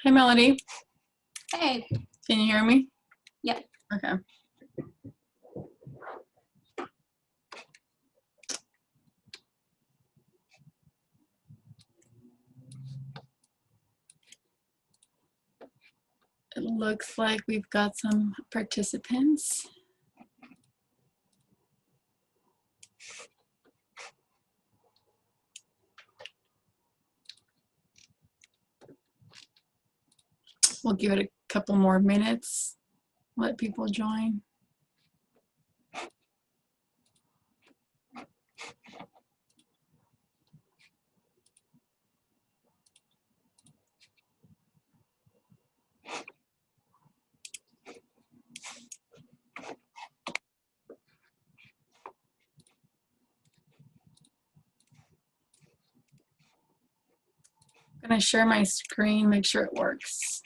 Hi, Melody. Hey. Can you hear me? Yeah. Okay. It looks like we've got some participants. We'll give it a couple more minutes, let people join. I'm gonna share my screen, make sure it works.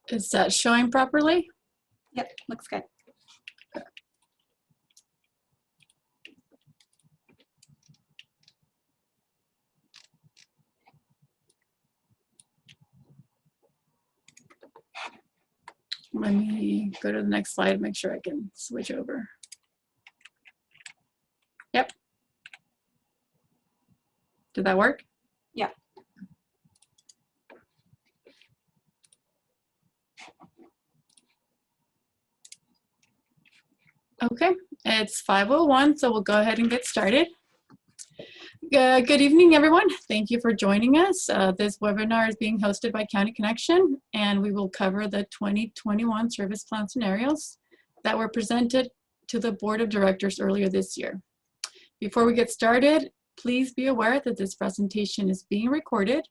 Is that showing properly? Yep, looks good. Let me go to the next slide, make sure I can switch over. Yep. Did that work? Yeah. Okay, it's 5:01, so we'll go ahead and get started. Good evening, everyone. Thank you for joining us. This webinar is being hosted by County Connection, and we will cover the 2021 service plan scenarios that were presented to the Board of Directors earlier this year. Before we get started, please be aware that this presentation is being recorded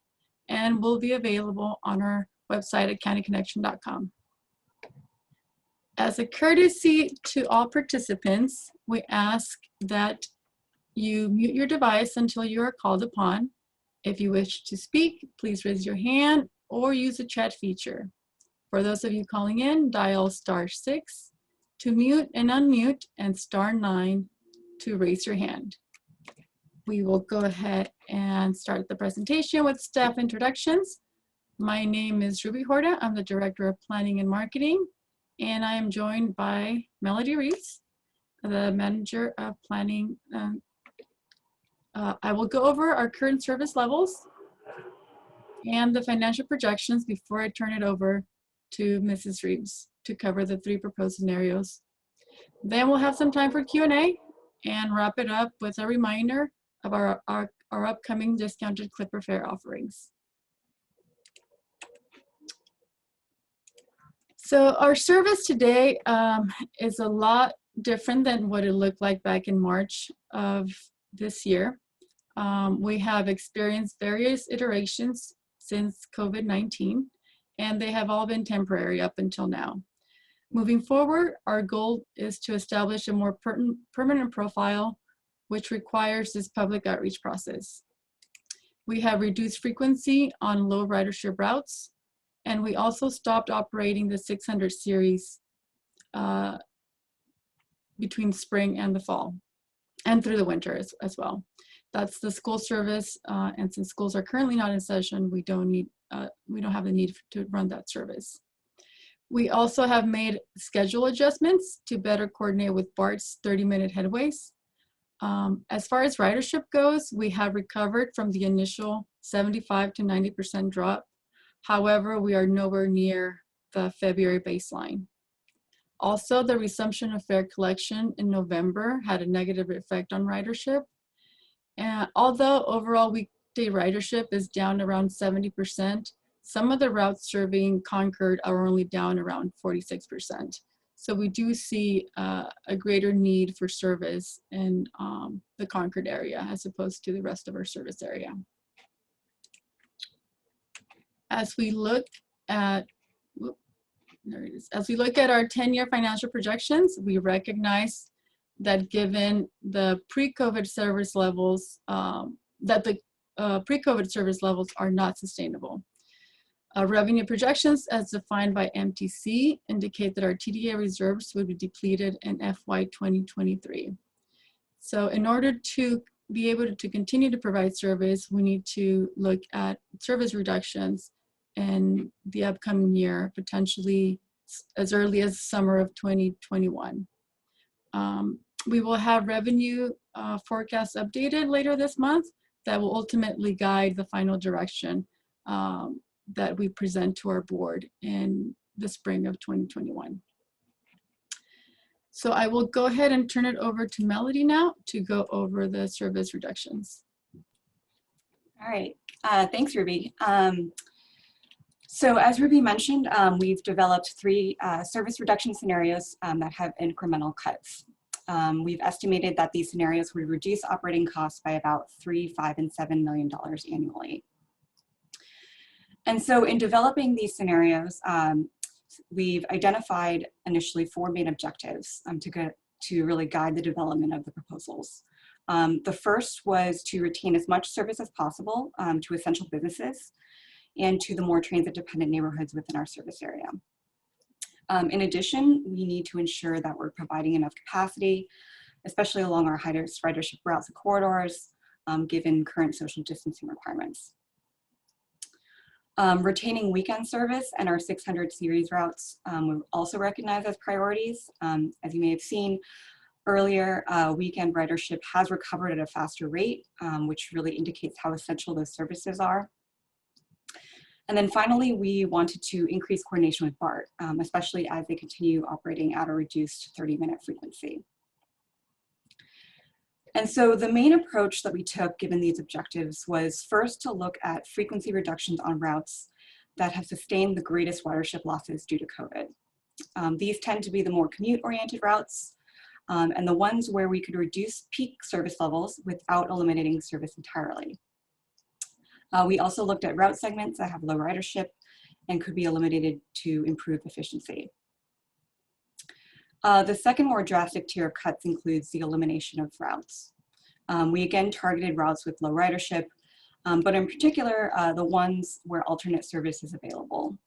and will be available on our website at countyconnection.com. As a courtesy to all participants, we ask that you mute your device until you are called upon. If you wish to speak, please raise your hand or use the chat feature. For those of you calling in, dial *6 to mute and unmute and *9 to raise your hand. We will go ahead and start the presentation with staff introductions. My name is Ruby Horta. I'm the Director of Planning and Marketing, and I am joined by Melody Reese, the Manager of Planning. I will go over our current service levels and the financial projections before I turn it over to Mrs. Reeves to cover the 3 proposed scenarios. Then we'll have some time for Q&A and wrap it up with a reminder of our upcoming discounted Clipper Fare offerings. So our service today is a lot different than what it looked like back in March of this year. We have experienced various iterations since COVID-19, and they have all been temporary up until now. Moving forward, our goal is to establish a more permanent profile, which requires this public outreach process. We have reduced frequency on low ridership routes, and we also stopped operating the 600 series between spring and the fall, and through the winter as well. That's the school service, and since schools are currently not in session, we don't have the need to run that service. We also have made schedule adjustments to better coordinate with BART's 30-minute headways. As far as ridership goes, we have recovered from the initial 75 to 90% drop. However, we are nowhere near the February baseline. Also, the resumption of fare collection in November had a negative effect on ridership. And although overall weekday ridership is down around 70%, some of the routes serving Concord are only down around 46%. So we do see a greater need for service in the Concord area as opposed to the rest of our service area. As we look at, there it is. As we look at our 10-year financial projections, we recognize that given the pre-COVID service levels, pre-COVID service levels are not sustainable. Revenue projections as defined by MTC indicate that our TDA reserves would be depleted in FY 2023. So in order to be able to continue to provide service, we need to look at service reductions in the upcoming year, potentially as early as summer of 2021. We will have revenue forecasts updated later this month that will ultimately guide the final direction that we present to our board in the spring of 2021. So I will go ahead and turn it over to Melody now to go over the service reductions. All right, thanks, Ruby. So as Ruby mentioned, we've developed 3 service reduction scenarios that have incremental cuts. We've estimated that these scenarios would reduce operating costs by about $3, $5, and $7 million annually. And so in developing these scenarios, we've identified initially 4 main objectives to really guide the development of the proposals. The first was to retain as much service as possible to essential businesses and to the more transit-dependent neighborhoods within our service area. In addition, we need to ensure that we're providing enough capacity, especially along our highest ridership routes and corridors, given current social distancing requirements. Retaining weekend service and our 600 series routes we also recognize as priorities. As you may have seen earlier, weekend ridership has recovered at a faster rate, which really indicates how essential those services are. And then finally, we wanted to increase coordination with BART, especially as they continue operating at a reduced 30-minute frequency. And so the main approach that we took given these objectives was first to look at frequency reductions on routes that have sustained the greatest ridership losses due to COVID. These tend to be the more commute-oriented routes and the ones where we could reduce peak service levels without eliminating service entirely. We also looked at route segments that have low ridership and could be eliminated to improve efficiency. The second more drastic tier of cuts includes the elimination of routes. We again targeted routes with low ridership, but in particular, the ones where alternate service is available.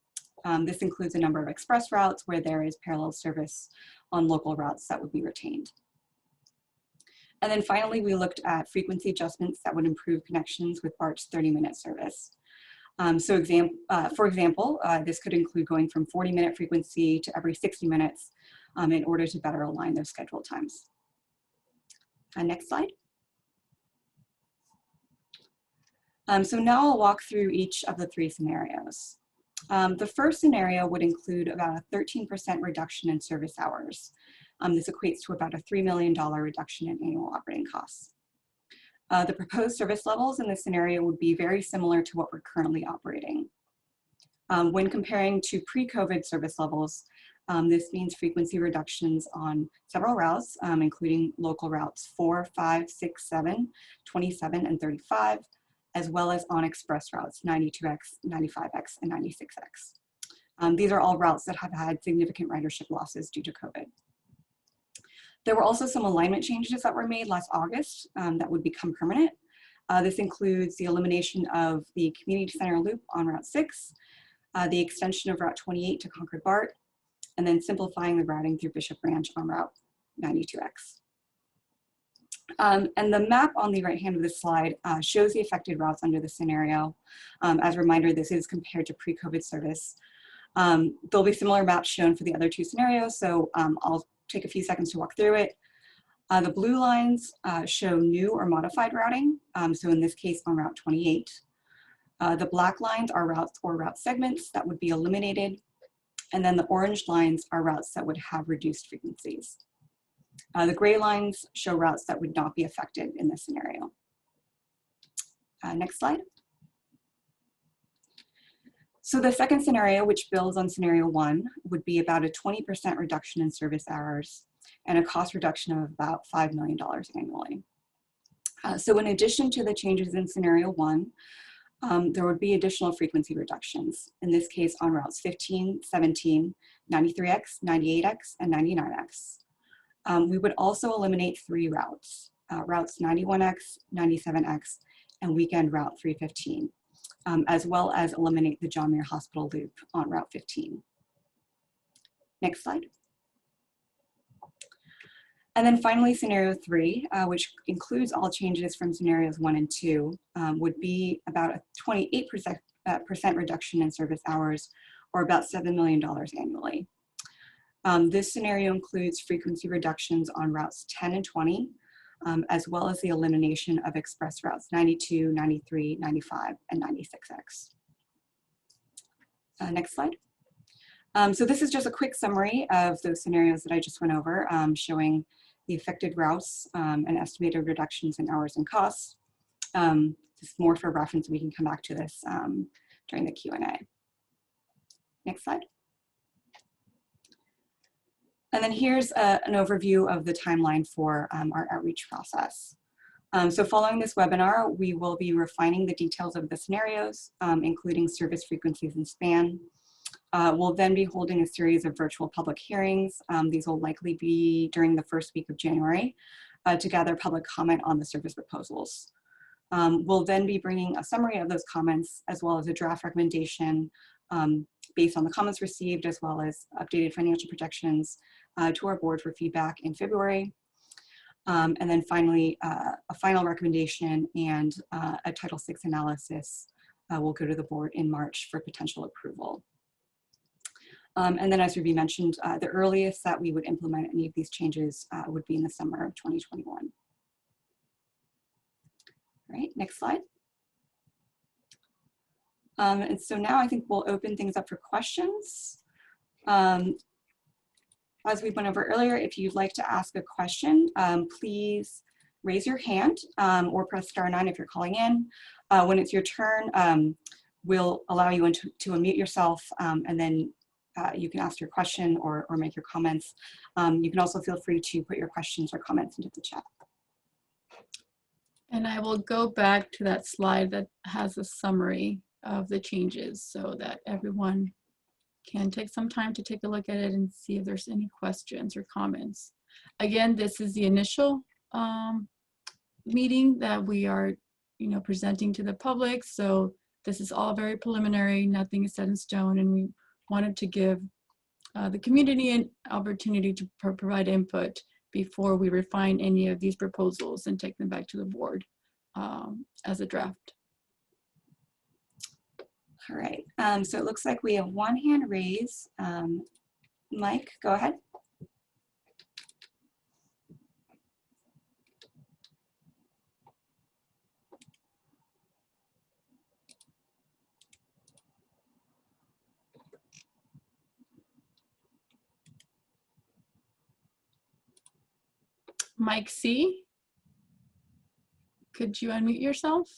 This includes a number of express routes where there is parallel service on local routes that would be retained. And then finally, we looked at frequency adjustments that would improve connections with BART's 30-minute service. For example, this could include going from 40-minute frequency to every 60 minutes in order to better align those schedule times. Next slide. So now I'll walk through each of the 3 scenarios. The first scenario would include about a 13% reduction in service hours. This equates to about a $3 million reduction in annual operating costs. The proposed service levels in this scenario would be very similar to what we're currently operating. When comparing to pre-COVID service levels, this means frequency reductions on several routes, including local routes 4, 5, 6, 7, 27, and 35, as well as on express routes 92X, 95X, and 96X. These are all routes that have had significant ridership losses due to COVID. There were also some alignment changes that were made last August that would become permanent. This includes the elimination of the community center loop on Route 6, the extension of Route 28 to Concord BART, and then simplifying the routing through Bishop Ranch on Route 92X. And the map on the right hand of this slide shows the affected routes under the scenario. As a reminder, this is compared to pre-COVID service. There'll be similar maps shown for the other 2 scenarios, so I'll take a few seconds to walk through it. The blue lines show new or modified routing, so in this case on Route 28. The black lines are routes or route segments that would be eliminated, and then the orange lines are routes that would have reduced frequencies. The gray lines show routes that would not be affected in this scenario. Next slide. So the second scenario, which builds on scenario 1, would be about a 20% reduction in service hours and a cost reduction of about $5 million annually. So in addition to the changes in scenario 1, there would be additional frequency reductions, in this case on routes 15, 17, 93X, 98X, and 99X. We would also eliminate 3 routes, routes 91X, 97X, and weekend route 315, as well as eliminate the John Muir Hospital loop on route 15. Next slide. And then finally, scenario 3, which includes all changes from scenarios 1 and 2, would be about a 28% reduction in service hours, or about $7 million annually. This scenario includes frequency reductions on routes 10 and 20, as well as the elimination of express routes 92, 93, 95, and 96X. Next slide. So this is just a quick summary of those scenarios that I just went over, showing the affected routes and estimated reductions in hours and costs. Just more for reference, we can come back to this during the Q&A. Next slide. And then here's an overview of the timeline for our outreach process. So following this webinar, we will be refining the details of the scenarios, including service frequencies and span. We'll then be holding a series of virtual public hearings. These will likely be during the first week of January to gather public comment on the service proposals. We'll then be bringing a summary of those comments as well as a draft recommendation based on the comments received, as well as updated financial projections to our board for feedback in February. And then finally, a final recommendation and a Title VI analysis will go to the board in March for potential approval. And then, as Ruby mentioned, the earliest that we would implement any of these changes would be in the summer of 2021. All right, next slide. And so now I think we'll open things up for questions. As we went over earlier, if you'd like to ask a question, please raise your hand or press *9 if you're calling in. When it's your turn, we'll allow you to unmute yourself, and then you can ask your question or make your comments. You can also feel free to put your questions or comments into the chat. And I will go back to that slide that has a summary of the changes so that everyone can take some time to take a look at it and see if there's any questions or comments. Again, this is the initial meeting that we are, presenting to the public. So this is all very preliminary, nothing is set in stone, and we wanted to give the community an opportunity to provide input before we refine any of these proposals and take them back to the board as a draft. All right, so it looks like we have one hand raised. Mike, go ahead. Mike C., could you unmute yourself?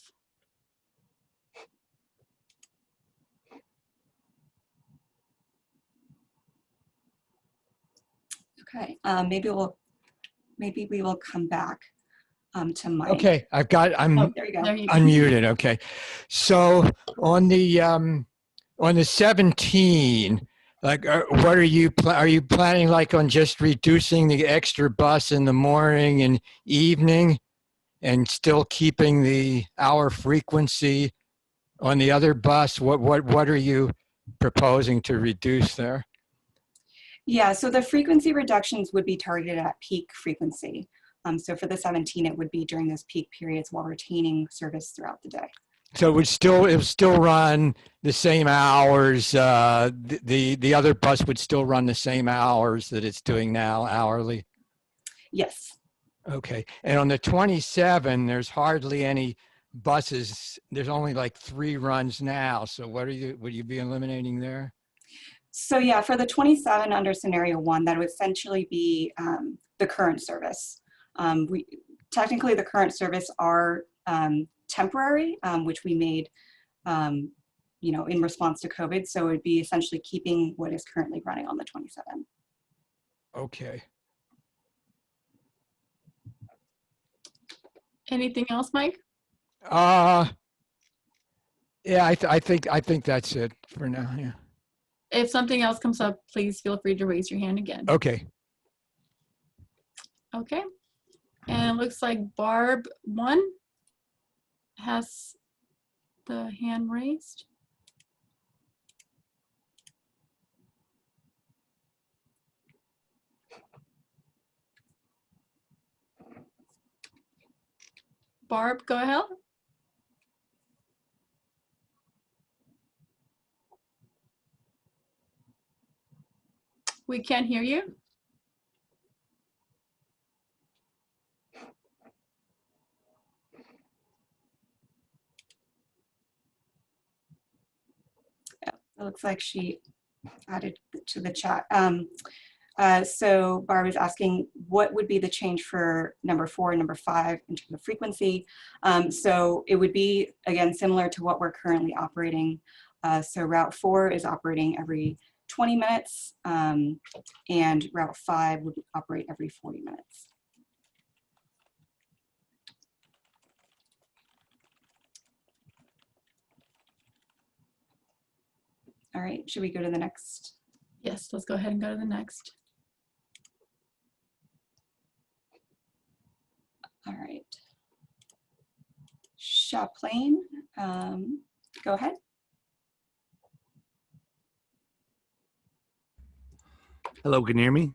Okay, maybe we will come back to Mike. Okay, I'm there you go. unmuted. Okay, so on the 17, like, what are you planning like on just reducing the extra bus in the morning and evening, and still keeping the hour frequency on the other bus? What are you proposing to reduce there? Yeah, so the frequency reductions would be targeted at peak frequency. So for the 17, it would be during those peak periods while retaining service throughout the day. So it would still run the same hours. The other bus would still run the same hours that it's doing now, hourly. Yes. Okay. And on the 27, there's hardly any buses. There's only like 3 runs now. So would you be eliminating there? So yeah, for the 27 under scenario 1, that would essentially be the current service. Technically, the current service are temporary, which we made, in response to COVID. So it would be essentially keeping what is currently running on the 27. Okay. Anything else, Mike? Yeah, I think that's it for now. Yeah. If something else comes up, please feel free to raise your hand again. Okay. Okay. And it looks like Barb 1 has the hand raised. Barb, go ahead. We can't hear you. Yeah, it looks like she added to the chat. So Barb is asking, what would be the change for number 4 and number 5 in terms of frequency? So it would be, again, similar to what we're currently operating. So Route 4 is operating every 20 minutes, and Route 5 would operate every 40 minutes. All right, should we go to the next? Yes, let's go ahead and go to the next. All right. Chaplain, go ahead. Hello, can you hear me?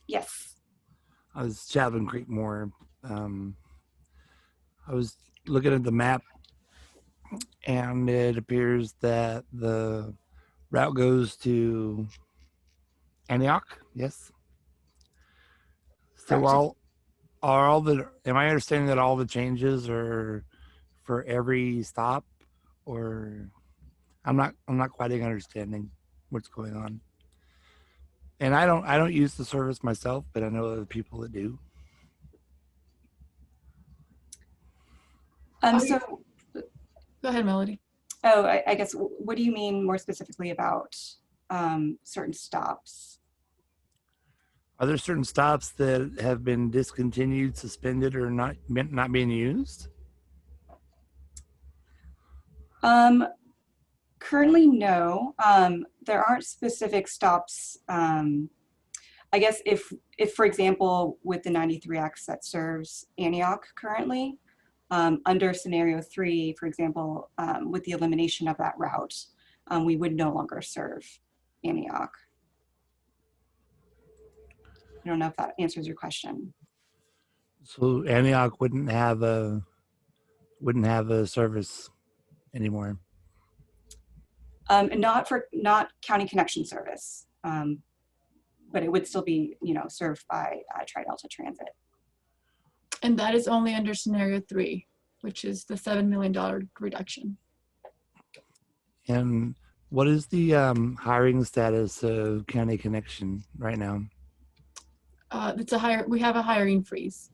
Yes. I was Chaplain Creekmore. I was looking at the map, and it appears that the route goes to Antioch. Yes. So Correct. am I understanding that all the changes are for every stop, or I'm not quite understanding what's going on. And I don't use the service myself, but I know other people that do. So Go ahead, Melody. Oh, I guess, what do you mean more specifically about certain stops? Are there certain stops that have been discontinued, suspended, or not being used? Currently, no. There aren't specific stops. I guess if for example, with the 93X that serves Antioch currently, under scenario 3, for example, with the elimination of that route, we would no longer serve Antioch. I don't know if that answers your question. So Antioch wouldn't have a service anymore. Not county connection service, but it would still be, served by Tri-Delta Transit. And that is only under scenario 3, which is the $7 million reduction. And what is the hiring status of county connection right now? We have a hiring freeze.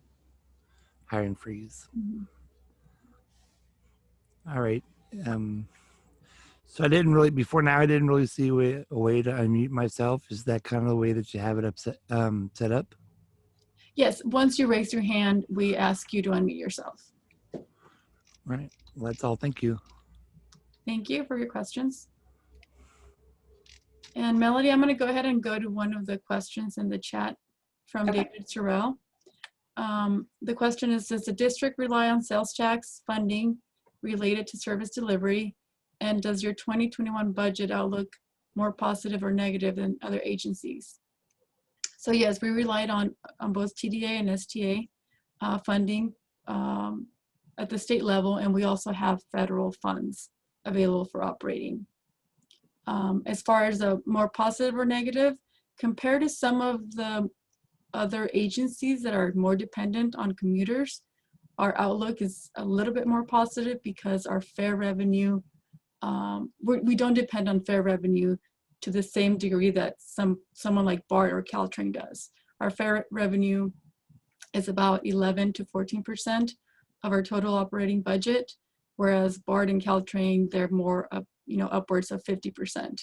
Hiring freeze. Mm-hmm. All right. So I didn't really see a way to unmute myself. Is that kind of the way that you have it set up? Yes, once you raise your hand, we ask you to unmute yourself. Right. Well, that's all. Thank you. Thank you for your questions. And Melody, I'm going to go ahead and go to one of the questions in the chat from Okay. David Terrell. The question is, does the district rely on sales tax funding related to service delivery? And does your 2021 budget outlook more positive or negative than other agencies? So yes, we relied on both TDA and STA funding at the state level, and we also have federal funds available for operating. As far as a more positive or negative, compared to some of the other agencies that are more dependent on commuters, our outlook is a little bit more positive because our fare revenue, we don't depend on fare revenue to the same degree that someone like BART or Caltrain does. Our fare revenue is about 11 to 14% of our total operating budget, whereas BART and Caltrain, they're more upwards of 50%.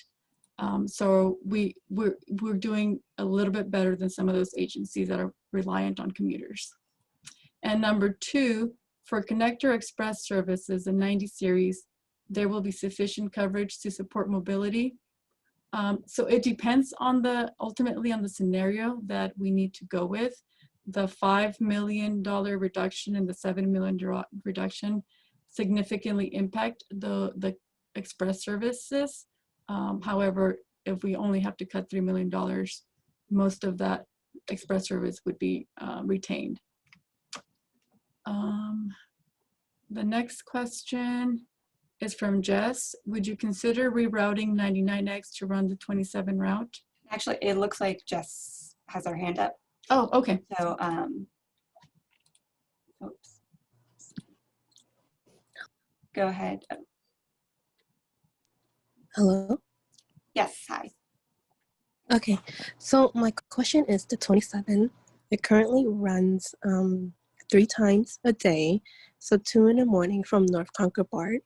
So we're doing a little bit better than some of those agencies that are reliant on commuters. And number 2, for Connector Express services, the 90 series, there will be sufficient coverage to support mobility. So it depends on ultimately on the scenario that we need to go with. The $5 million reduction and the $7 million reduction significantly impact the express services. However, if we only have to cut $3 million, most of that express service would be retained. The next question is from Jess. Would you consider rerouting 99X to run the 27 route? Actually, it looks like Jess has her hand up. Oh, okay. So, oops. Go ahead. Hello? Yes, hi. Okay, so my question is the 27. It currently runs 3 times a day. So 2 in the morning from North Concord BART,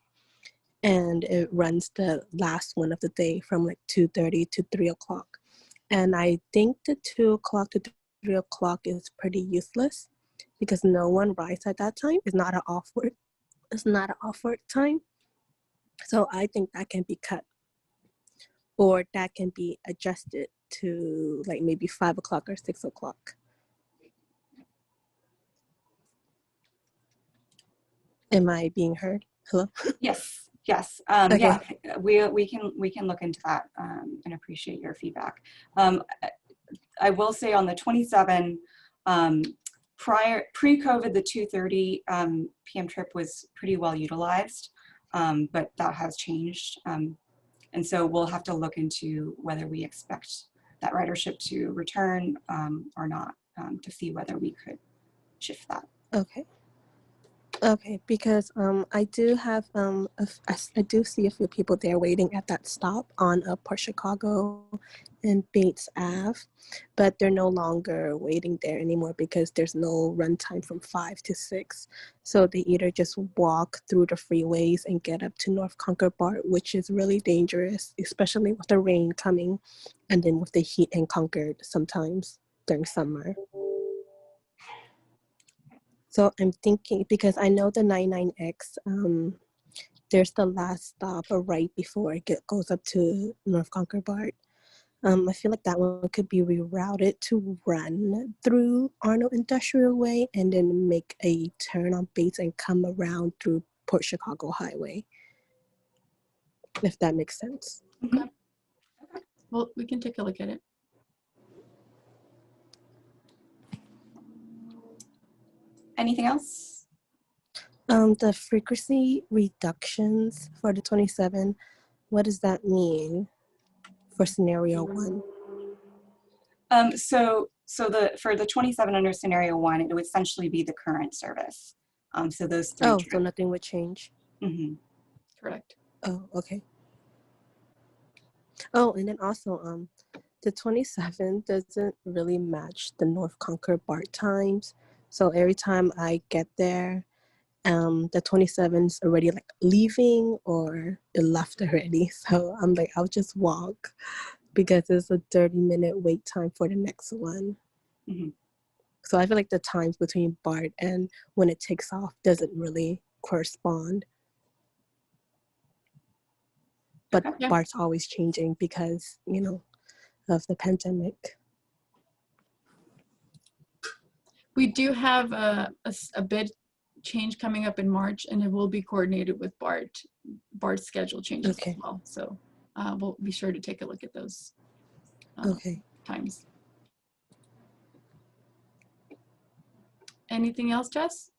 and it runs the last one of the day from like 2:30 to 3 o'clock. And I think the 2 o'clock to 3 o'clock is pretty useless because no one rides at that time. It's not an off-work. It's not an off-work time. So I think that can be cut, or that can be adjusted to like maybe 5 o'clock or 6 o'clock. Am I being heard? Hello? Yes, yes. Okay. Yeah, we can look into that and appreciate your feedback. I will say on the 27, pre-COVID, the 2:30 p.m. trip was pretty well utilized, but that has changed. And so we'll have to look into whether we expect that ridership to return or not to see whether we could shift that. Okay. Okay, because I do have I do see a few people there waiting at that stop on Port Chicago and Bates Ave, but they're no longer waiting there anymore because there's no run time from 5 to 6. So they either just walk through the freeways and get up to North Concord BART, which is really dangerous, especially with the rain coming and then with the heat in Concord sometimes during summer. So I'm thinking, because I know the 99X, there's the last stop right before it goes up to North Concord BART. I feel like that one could be rerouted to run through Arnold Industrial Way and then make a turn on Bates and come around through Port Chicago Highway, if that makes sense. Okay. Well, we can take a look at it. Anything else? The frequency reductions for the 27, what does that mean for scenario 1? So for the 27 under scenario 1, it would essentially be the current service. So those 3 Oh, trips. so nothing would change? Mm-hmm. Correct. Oh, okay. Oh, and then also, the 27 doesn't really match the North Concord BART times. So every time I get there, the 27's already like leaving or it left already. So I'm like, I'll just walk because it's a 30-minute wait time for the next one. Mm-hmm. So I feel like the times between BART and when it takes off doesn't really correspond. But Okay. BART's always changing because, you know, of the pandemic. We do have a bid change coming up in March, and it will be coordinated with BART. BART's schedule changes Okay. as well. So we'll be sure to take a look at those Okay. times. Anything else, Jess?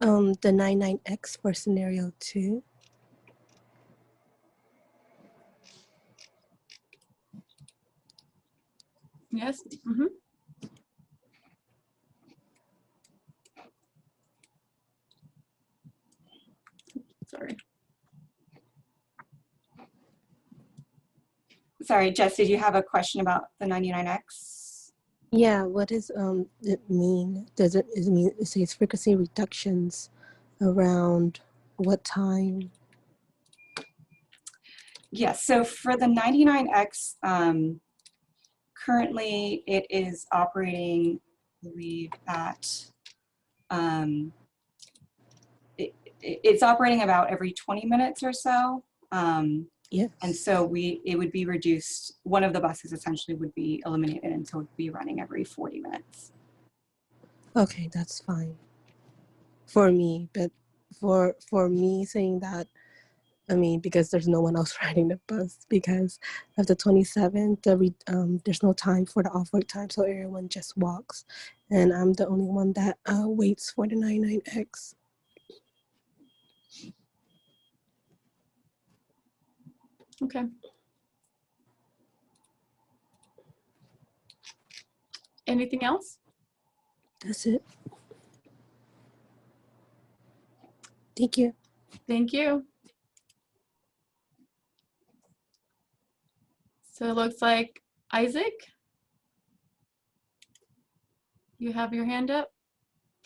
The 99X for scenario 2. Yes. Mm-hmm. Sorry. Sorry, Jess, did you have a question about the 99X? Yeah, what does it mean? Does it mean it says frequency reductions around what time? Yes, so for the 99X, currently it is operating, I believe, at it's operating about every 20 minutes or so. Yes. And so it would be reduced. One of the buses essentially would be eliminated, and so it would be running every 40 minutes. Okay, that's fine for me. But for me saying that, I mean, because there's no one else riding the bus because of the 27th, there's no time for the off-work time, so everyone just walks, and I'm the only one that waits for the 99X. Okay. Anything else? That's it. Thank you. Thank you. So it looks like Isaac, you have your hand up.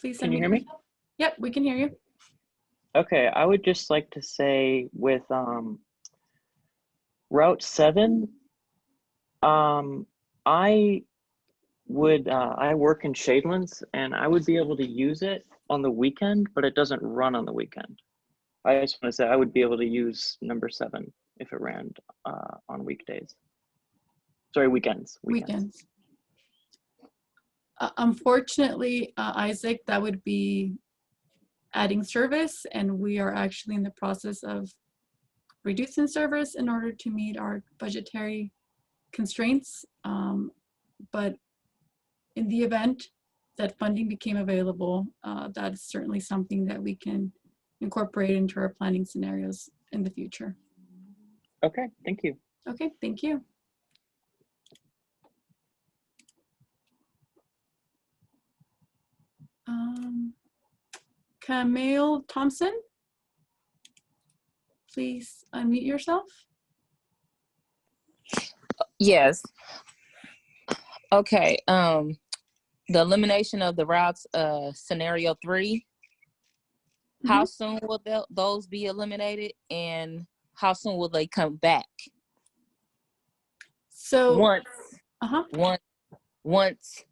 Please Can you unmute hear me? yourself. Yep, we can hear you. Okay, I would just like to say with Route 7, I work in Shadelands and I would be able to use it on the weekend, but it doesn't run on the weekend. I just want to say I would be able to use number 7 if it ran on weekdays. Sorry, weekends. Weekends. Unfortunately, Isaac, that would be adding service, and we are actually in the process of reducing service in order to meet our budgetary constraints. But in the event that funding became available, that is certainly something that we can incorporate into our planning scenarios in the future. Okay, thank you. Okay, thank you. Camille Thompson, please unmute yourself. Yes. Okay. The elimination of the routes, scenario 3. How soon will those be eliminated, and how soon will they come back? So once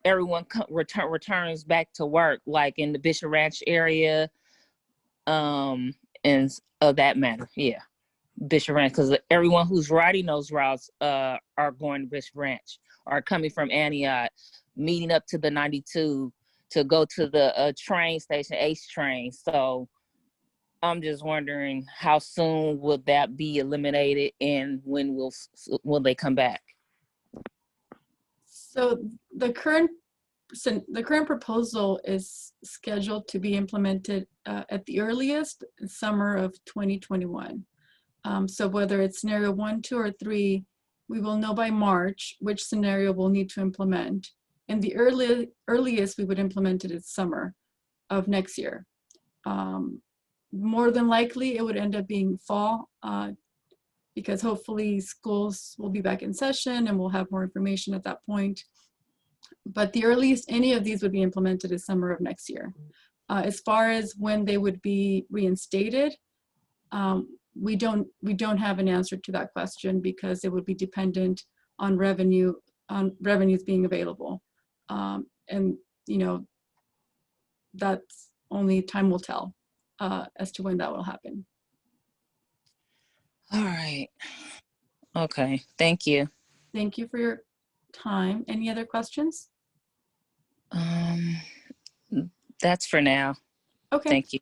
everyone returns back to work, like in the Bishop Ranch area, and of that matter, yeah, Bishop Ranch, because everyone who's riding those routes are going to Bishop Ranch, are coming from Antioch, meeting up to the 92 to go to the train station, Ace train. So I'm just wondering how soon will that be eliminated, and when will they come back? So the current proposal is scheduled to be implemented at the earliest summer of 2021. So whether it's scenario 1, 2, or 3, we will know by March which scenario we'll need to implement. And the earliest we would implement it is summer of next year. More than likely, it would end up being fall because hopefully schools will be back in session and we'll have more information at that point. But the earliest any of these would be implemented is summer of next year. As far as when they would be reinstated, we don't have an answer to that question because it would be dependent on revenues being available. And you know, that's only time will tell as to when that will happen. All right. Okay. Thank you. Thank you for your time. Any other questions? That's for now. Okay. Thank you.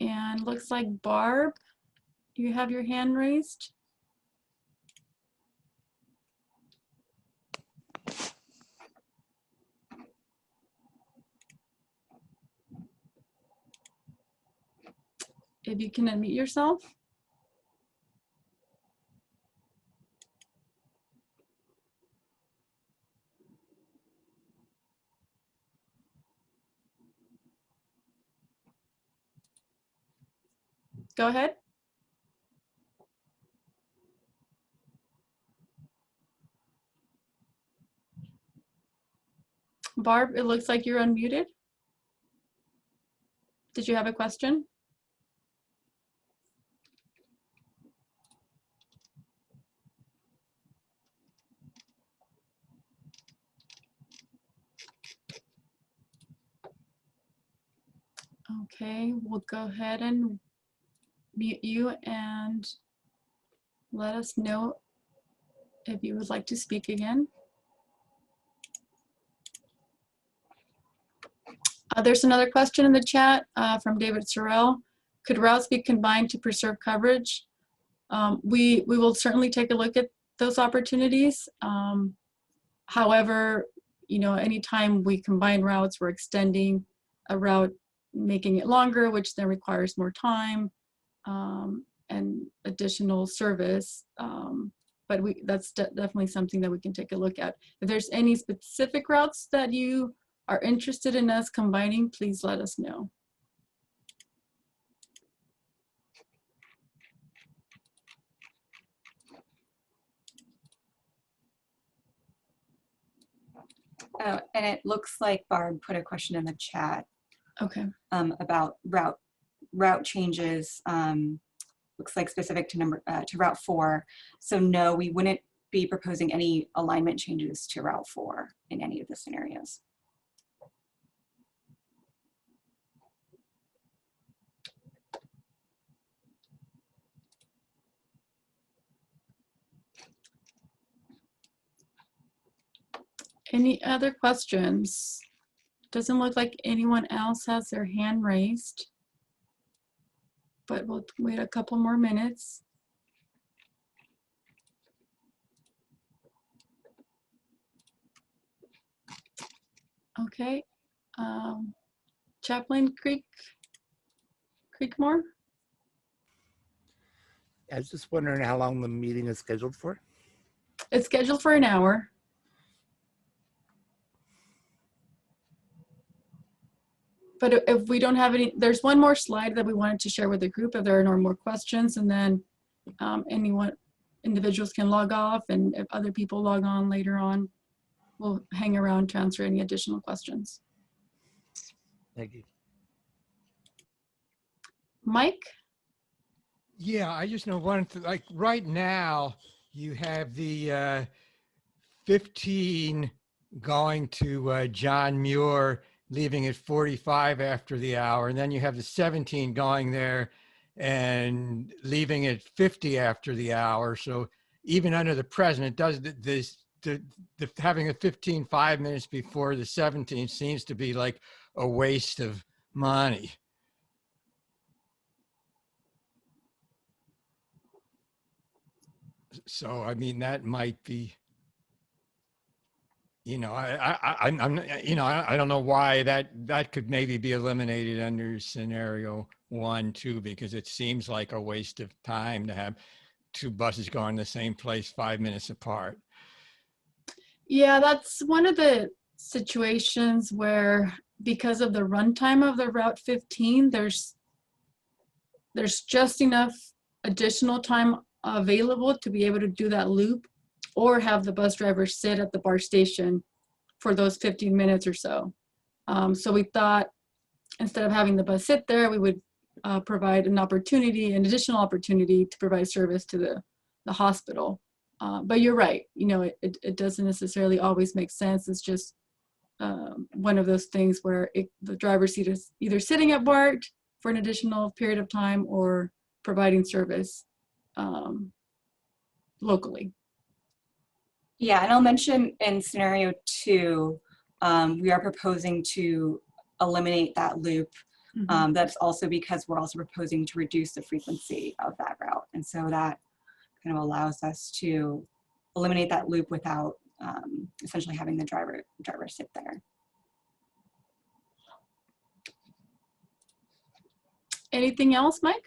And looks like Barb, you have your hand raised. If you can unmute yourself. Go ahead. Barb, it looks like you're unmuted. Did you have a question? Okay, we'll go ahead and mute you and let us know if you would like to speak again. There's another question in the chat from David Sorrell. Could routes be combined to preserve coverage? We will certainly take a look at those opportunities. However, you know, anytime we combine routes, we're extending a route, making it longer, which then requires more time and additional service. But that's definitely something that we can take a look at. If there's any specific routes that you are interested in us combining, please let us know. Oh, and it looks like Barb put a question in the chat Okay. about route changes. Looks like specific to Route 4. So no, we wouldn't be proposing any alignment changes to Route 4 in any of the scenarios. Any other questions? Doesn't look like anyone else has their hand raised, but we'll wait a couple more minutes. Okay, Chaplain Creekmore? I was just wondering how long the meeting is scheduled for. It's scheduled for an hour. But if we don't have any, there's one more slide that we wanted to share with the group if there are no more questions, and then individuals can log off, and if other people log on later on, we'll hang around to answer any additional questions. Thank you. Mike? Yeah, I just know one thing, like right now you have the 15 going to John Muir, leaving at 45 after the hour. And then you have the 17 going there and leaving at 50 after the hour. So even under the present, it does having a 15 5 minutes before the 17 seems to be like a waste of money. So, I mean, that might be, you know, I'm you know, I don't know why that could maybe be eliminated under scenario 1, 2, because it seems like a waste of time to have two buses going the same place 5 minutes apart. Yeah, that's one of the situations where, because of the runtime of the Route 15, there's just enough additional time available to be able to do that loop, or have the bus driver sit at the BART station for those 15 minutes or so. So we thought instead of having the bus sit there, we would provide an additional opportunity to provide service to the hospital. But you're right, you know, it doesn't necessarily always make sense. It's just one of those things where the driver's seat is either sitting at BART for an additional period of time or providing service locally. Yeah, and I'll mention in scenario 2, we are proposing to eliminate that loop. Mm-hmm. That's also because we're also proposing to reduce the frequency of that route. And so that kind of allows us to eliminate that loop without essentially having the driver sit there. Anything else, Mike?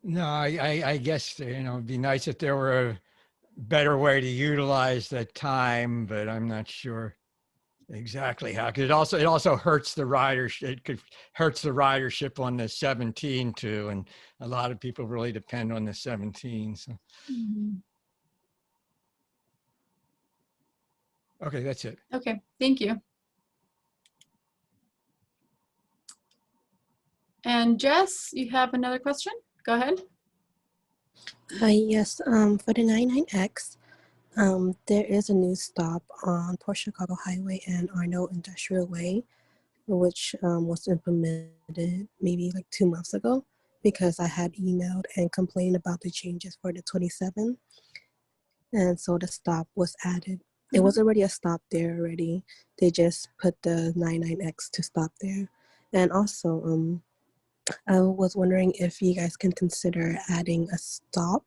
No, I guess, you know, it'd be nice if there were a better way to utilize the time, but I'm not sure exactly how. Because it also hurts the ridership. It hurts the ridership on the 17 too, and a lot of people really depend on the 17. So. Mm-hmm. Okay, that's it. Okay, thank you. And Jess, you have another question? Go ahead. Yes, for the 99X, there is a new stop on Port Chicago Highway and Arnold Industrial Way. which was implemented maybe like 2 months ago, because I had emailed and complained about the changes for the 27. And so the stop was added. It was already a stop there already. They just put the 99X to stop there. And also, I was wondering if you guys can consider adding a stop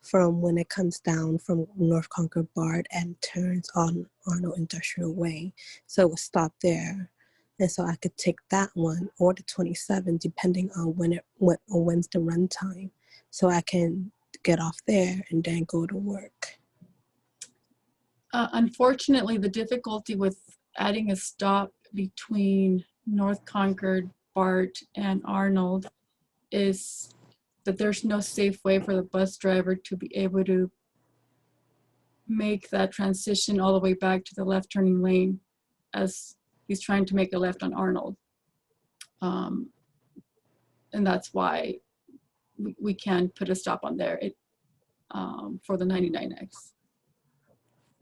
from when it comes down from North Concord BART and turns on Arnold Industrial Way. So it would stop there. And so I could take that one or the 27, depending on when's the run time. So I can get off there and then go to work. Unfortunately, the difficulty with adding a stop between North Concord, BART, and Arnold is that there's no safe way for the bus driver to be able to make that transition all the way back to the left turning lane as he's trying to make a left on Arnold. And that's why we can put a stop on there for the 99X.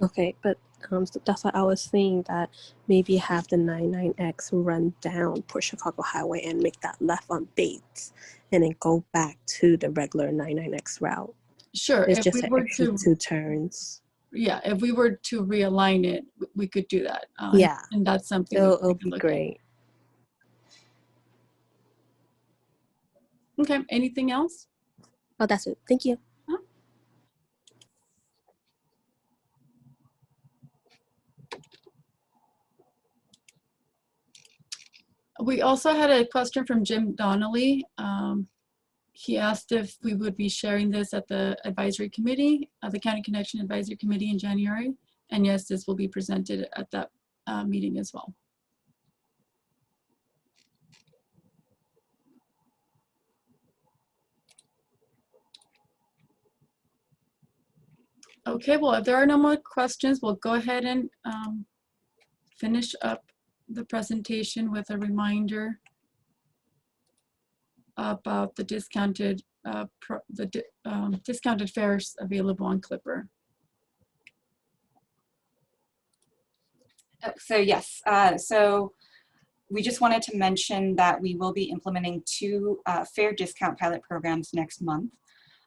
Okay, but so that's why I was saying that maybe have the 99X run down Port Chicago Highway and make that left on Bates and then go back to the regular 99X route. Sure. It's if just we an were extra to, 2 turns. yeah, if we were to realign it, we could do that. Yeah. And that's something It'll we can be look great. at. Okay, anything else? Oh, that's it. Thank you. We also had a question from Jim Donnelly. He asked if we would be sharing this at the advisory committee, the County Connection Advisory Committee in January. And yes, this will be presented at that meeting as well. Okay, well, if there are no more questions, we'll go ahead and finish up the presentation with a reminder about the discounted discounted fares available on Clipper. So yes, so we just wanted to mention that we will be implementing 2 fare discount pilot programs next month.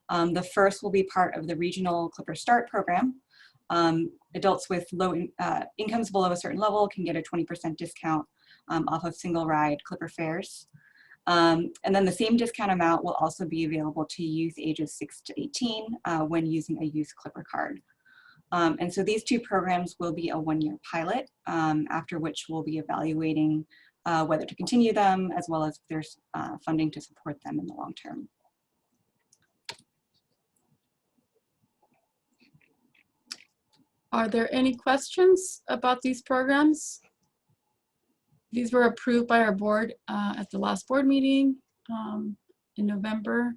The first will be part of the regional Clipper Start program. Adults with low incomes below a certain level can get a 20% discount off of single ride Clipper fares. And then the same discount amount will also be available to youth ages 6 to 18 when using a youth Clipper card. And so these 2 programs will be a 1-year pilot, after which we'll be evaluating whether to continue them, as well as if there's funding to support them in the long term. Are there any questions about these programs? These were approved by our board at the last board meeting in November.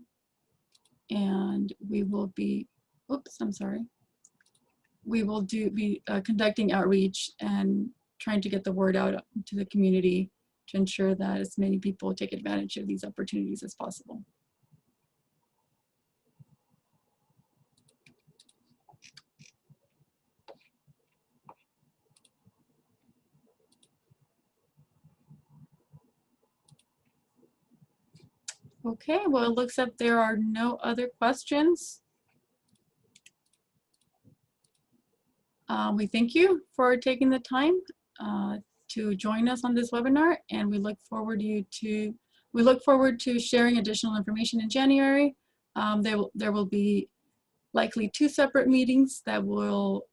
And we will be, oops, I'm sorry. We will be conducting outreach and trying to get the word out to the community to ensure that as many people take advantage of these opportunities as possible. Okay, well, it looks like there are no other questions. We thank you for taking the time to join us on this webinar, and we look forward to sharing additional information in January. There will be likely 2 separate meetings that will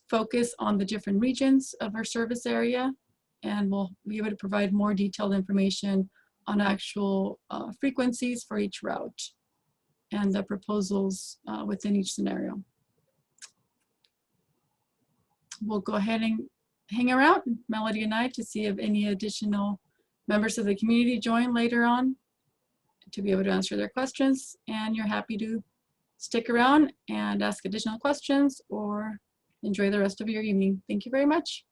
focus on the different regions of our service area, and we'll be able to provide more detailed information on actual frequencies for each route and the proposals within each scenario. We'll go ahead and hang around, Melody and I, to see if any additional members of the community join later on to be able to answer their questions. And you're happy to stick around and ask additional questions or enjoy the rest of your evening. Thank you very much.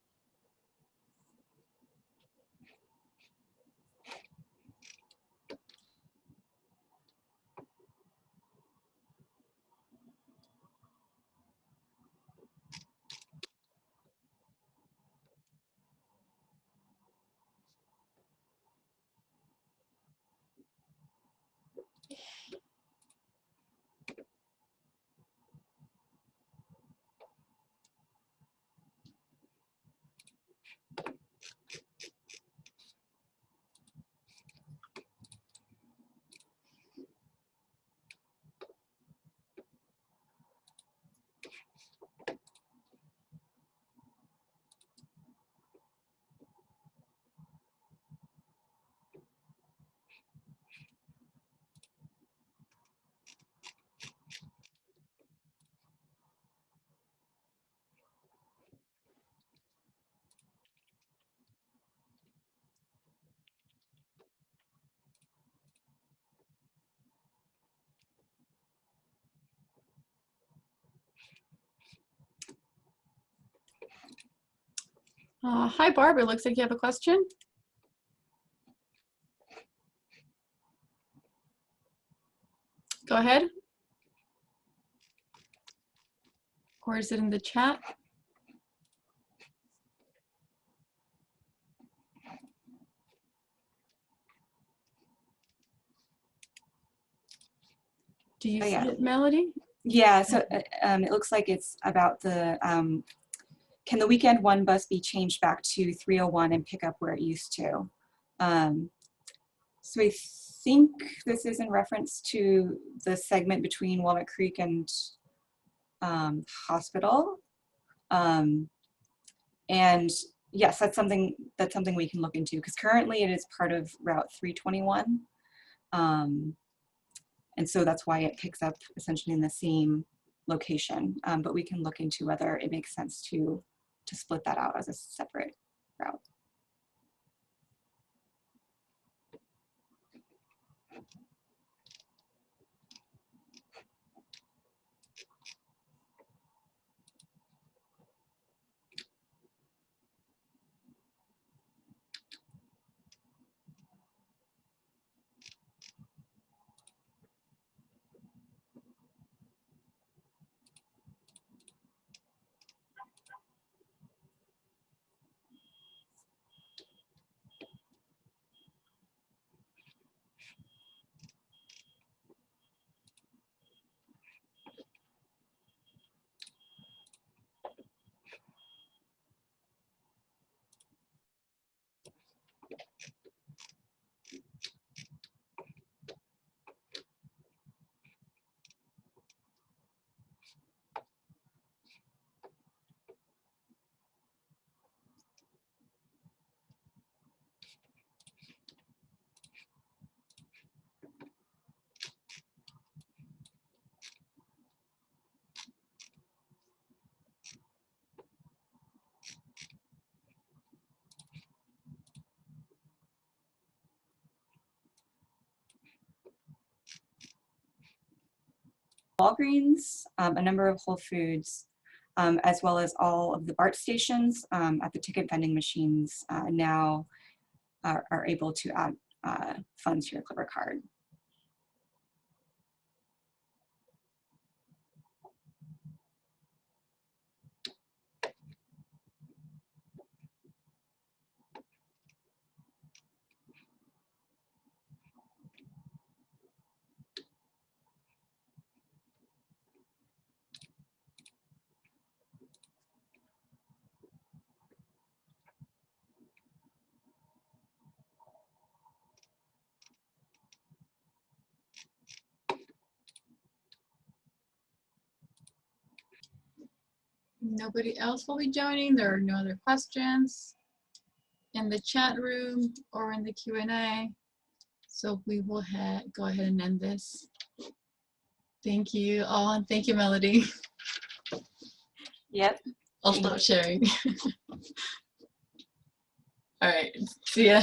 Hi, Barb. It looks like you have a question. Go ahead. Or is it in the chat? Do you see it, Melody? Yeah, so it looks like it's about the, can the weekend one bus be changed back to 301 and pick up where it used to? So I think this is in reference to the segment between Walnut Creek and Hospital. And yes, that's something we can look into, because currently it is part of Route 321. And so that's why it picks up essentially in the same location. But we can look into whether it makes sense to split that out as a separate route. Walgreens, a number of Whole Foods, as well as all of the BART stations at the ticket vending machines now are able to add funds to your Clever card. Nobody else will be joining. There are no other questions in the chat room or in the Q&A. So we will go ahead and end this. Thank you all, and thank you, Melody. Yep. I'll stop sharing. All right, see ya.